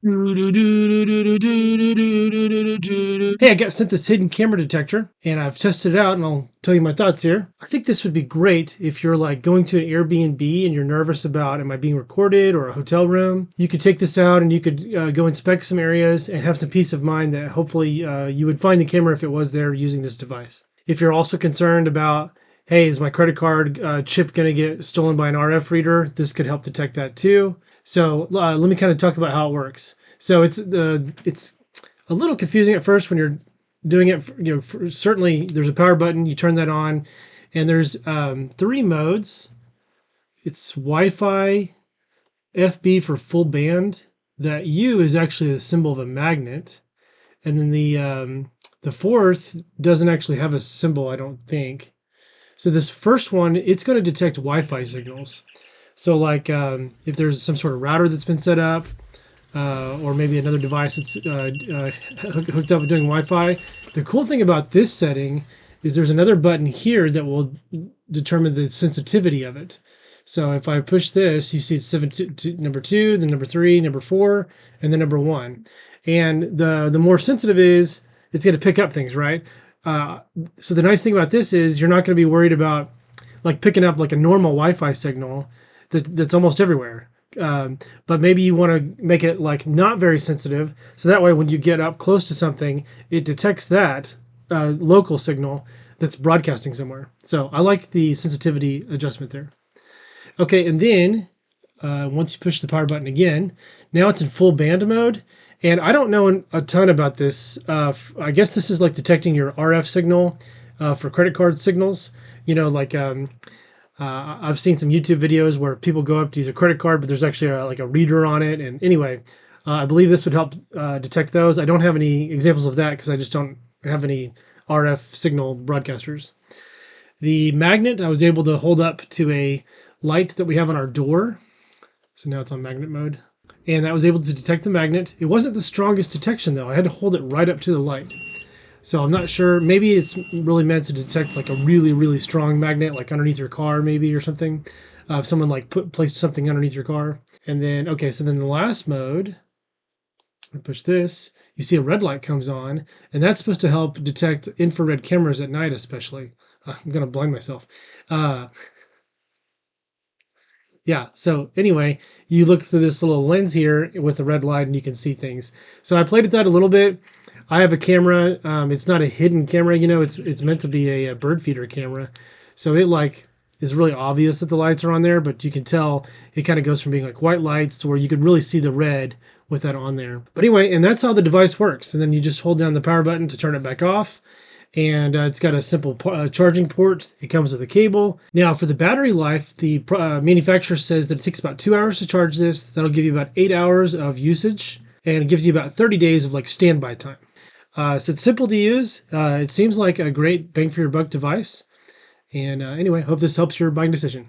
Hey, I got sent this hidden camera detector and I've tested it out and I'll tell you my thoughts here. I think this would be great if you're like going to an Airbnb and you're nervous about am I being recorded or a hotel room. You could take this out and you could go inspect some areas and have some peace of mind that hopefully you would find the camera if it was there using this device. If you're also concerned about hey, is my credit card chip going to get stolen by an RF reader? This could help detect that too. So let me kind of talk about how it works. So it's a little confusing at first when you're doing it. Certainly there's a power button. You turn that on, and there's three modes. It's Wi-Fi, FB for full band. That U is actually a symbol of a magnet, and then the fourth doesn't actually have a symbol, I don't think. So this first one, it's going to detect Wi-Fi signals. So like if there's some sort of router that's been set up, or maybe another device that's hooked up doing Wi-Fi. The cool thing about this setting is there's another button here that will determine the sensitivity of it. So if I push this, you see it's number 2, then number 3, number 4, and then number 1. And the more sensitive is, it's going to pick up things, right? So the nice thing about this is you're not going to be worried about like picking up like a normal Wi-Fi signal that's almost everywhere. But maybe you want to make it like not very sensitive, so that way when you get up close to something, it detects that local signal that's broadcasting somewhere. So I like the sensitivity adjustment there. Okay, and then once you push the power button again, now it's in full band mode. And I don't know a ton about this. I guess this is like detecting your RF signal for credit card signals. You know, like I've seen some YouTube videos where people go up to use a credit card, but there's actually like a reader on it. And anyway, I believe this would help detect those. I don't have any examples of that because I just don't have any RF signal broadcasters. The magnet I was able to hold up to a light that we have on our door. So now it's on magnet mode. And that was able to detect the magnet. It wasn't the strongest detection though. I had to hold it right up to the light. So I'm not sure. Maybe it's really meant to detect like a really, really strong magnet, like underneath your car, maybe or something. If someone like placed something underneath your car, and then okay, so then the last mode, I push this. You see a red light comes on, and that's supposed to help detect infrared cameras at night, especially. I'm gonna blind myself. Uh, yeah. So anyway, you look through this little lens here with a red light, and you can see things. So I played with that a little bit. I have a camera. It's not a hidden camera, you know. It's meant to be a bird feeder camera, so it like is really obvious that the lights are on there, but you can tell it kind of goes from being like white lights to where you can really see the red with that on there. But anyway, and that's how the device works. And then you just hold down the power button to turn it back off. And it's got a simple charging port. It comes with a cable. Now, for the battery life, the manufacturer says that it takes about 2 hours to charge this. That'll give you about 8 hours of usage, and it gives you about 30 days of like standby time. So it's simple to use. It seems like a great bang for your buck device. And anyway, hope this helps your buying decision.